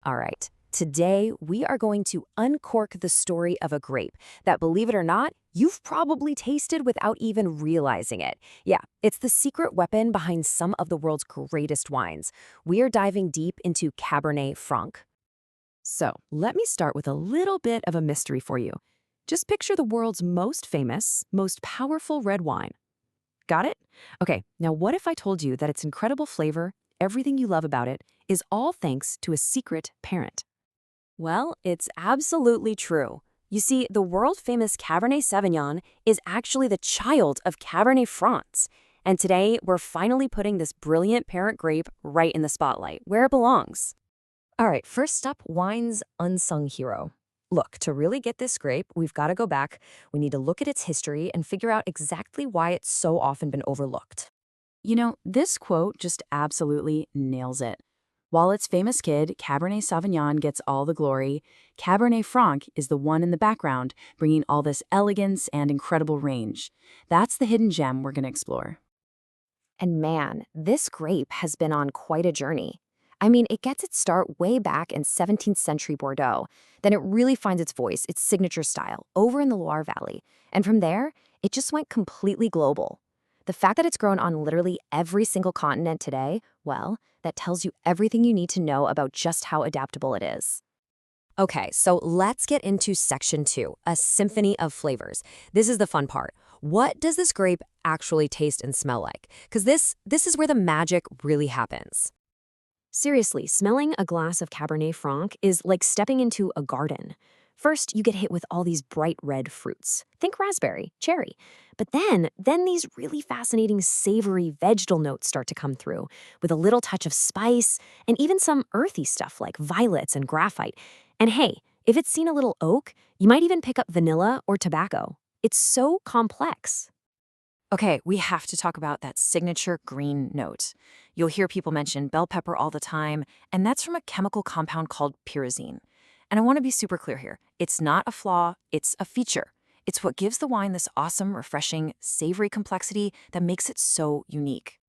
All right. Today, we are going to uncork the story of a grape that, believe it or not, you've probably tasted without even realizing it. Yeah, it's the secret weapon behind some of the world's greatest wines. We are diving deep into Cabernet Franc. So, let me start with a little bit of a mystery for you. Just picture the world's most famous, most powerful red wine. Got it? Okay, now what if I told you that its incredible flavor, everything you love about it, is all thanks to a secret parent? Well, it's absolutely true. You see, the world-famous Cabernet Sauvignon is actually the child of Cabernet Franc. And today, we're finally putting this brilliant parent grape right in the spotlight, where it belongs. All right, first up, wine's unsung hero. Look, to really get this grape, we've got to go back. We need to look at its history and figure out exactly why it's so often been overlooked. This quote just absolutely nails it. While its famous kid, Cabernet Sauvignon, gets all the glory, Cabernet Franc is the one in the background, bringing all this elegance and incredible range. That's the hidden gem we're going to explore. And man, this grape has been on quite a journey. I mean, it gets its start way back in 17th century Bordeaux. Then it really finds its voice, its signature style, over in the Loire Valley. And from there, it just went completely global. The fact that it's grown on literally every single continent today, well, that tells you everything you need to know about just how adaptable it is. Okay, so let's get into section 2, a symphony of flavors. This is the fun part. What does this grape actually taste and smell like? Because this is where the magic really happens. Seriously, smelling a glass of Cabernet Franc is like stepping into a garden. First, you get hit with all these bright red fruits. Think raspberry, cherry. But then these really fascinating savory vegetal notes start to come through, with a little touch of spice and even some earthy stuff like violets and graphite. And hey, if it's seen a little oak, you might even pick up vanilla or tobacco. It's so complex. Okay, we have to talk about that signature green note. You'll hear people mention bell pepper all the time, and that's from a chemical compound called pyrazine. And I want to be super clear here. It's not a flaw, it's a feature. It's what gives the wine this awesome, refreshing, savory complexity that makes it so unique.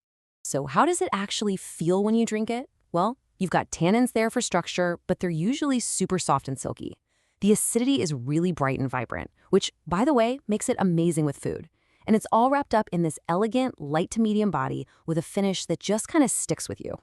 So how does it actually feel when you drink it? Well, you've got tannins there for structure, but they're usually super soft and silky. The acidity is really bright and vibrant, which, by the way, makes it amazing with food. And it's all wrapped up in this elegant, light to medium body with a finish that just kind of sticks with you.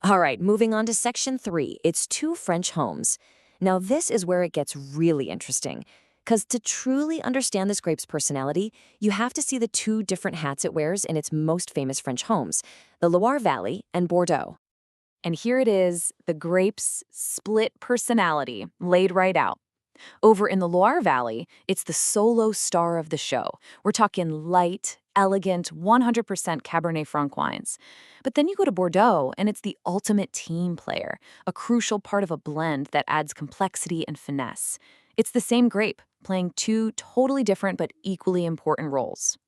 All right, moving on to section 3, it's 2 French homes. Now this is where it gets really interesting, because to truly understand this grape's personality, you have to see the 2 different hats it wears in its most famous French homes, the Loire Valley and Bordeaux. And here it is, the grape's split personality laid right out. Over in the Loire Valley, it's the solo star of the show. We're talking light, elegant, 100% Cabernet Franc wines. But then you go to Bordeaux, and it's the ultimate team player, a crucial part of a blend that adds complexity and finesse. It's the same grape, playing 2 totally different but equally important roles.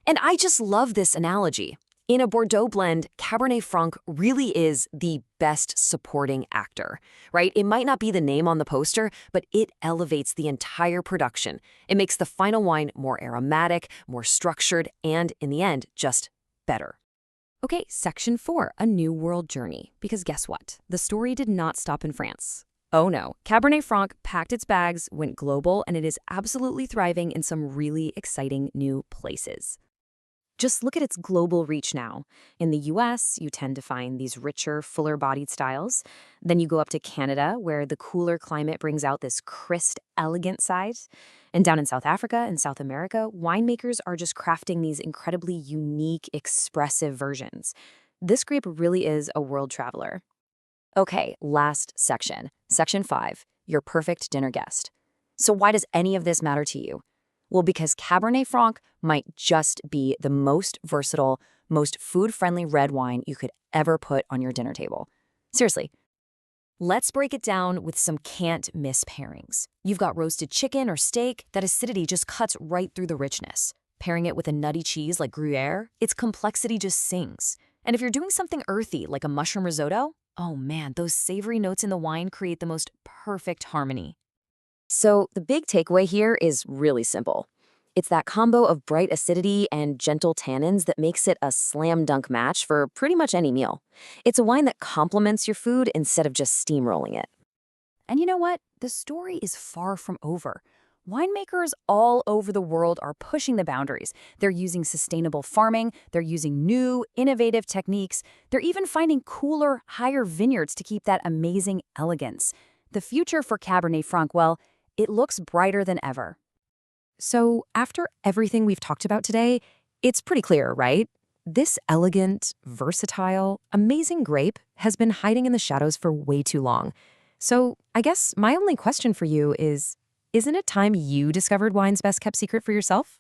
And I just love this analogy. In a Bordeaux blend, Cabernet Franc really is the best supporting actor, right? It might not be the name on the poster, but it elevates the entire production. It makes the final wine more aromatic, more structured, and in the end, just better. Okay, section 4, a new world journey. Because guess what? The story did not stop in France. Oh no, Cabernet Franc packed its bags, went global, and it is absolutely thriving in some really exciting new places. Just look at its global reach now. In the US, you tend to find these richer, fuller-bodied styles. Then you go up to Canada, where the cooler climate brings out this crisp, elegant side. And down in South Africa and South America, winemakers are just crafting these incredibly unique, expressive versions. This grape really is a world traveler. Okay, last section. Section 5, your perfect dinner guest. So why does any of this matter to you? Well, because Cabernet Franc might just be the most versatile, most food-friendly red wine you could ever put on your dinner table. Seriously. Let's break it down with some can't-miss pairings. You've got roasted chicken or steak, that acidity just cuts right through the richness. Pairing it with a nutty cheese like Gruyere, its complexity just sings. And if you're doing something earthy like a mushroom risotto, oh man, those savory notes in the wine create the most perfect harmony. So the big takeaway here is really simple. It's that combo of bright acidity and gentle tannins that makes it a slam dunk match for pretty much any meal. It's a wine that complements your food instead of just steamrolling it. And you know what? The story is far from over. Winemakers all over the world are pushing the boundaries. They're using sustainable farming, they're using new, innovative techniques, they're even finding cooler, higher vineyards to keep that amazing elegance. The future for Cabernet Franc, well, it looks brighter than ever. So, after everything we've talked about today, it's pretty clear, right? This elegant, versatile, amazing grape has been hiding in the shadows for way too long. So, I guess my only question for you is, isn't it time you discovered wine's best-kept secret for yourself?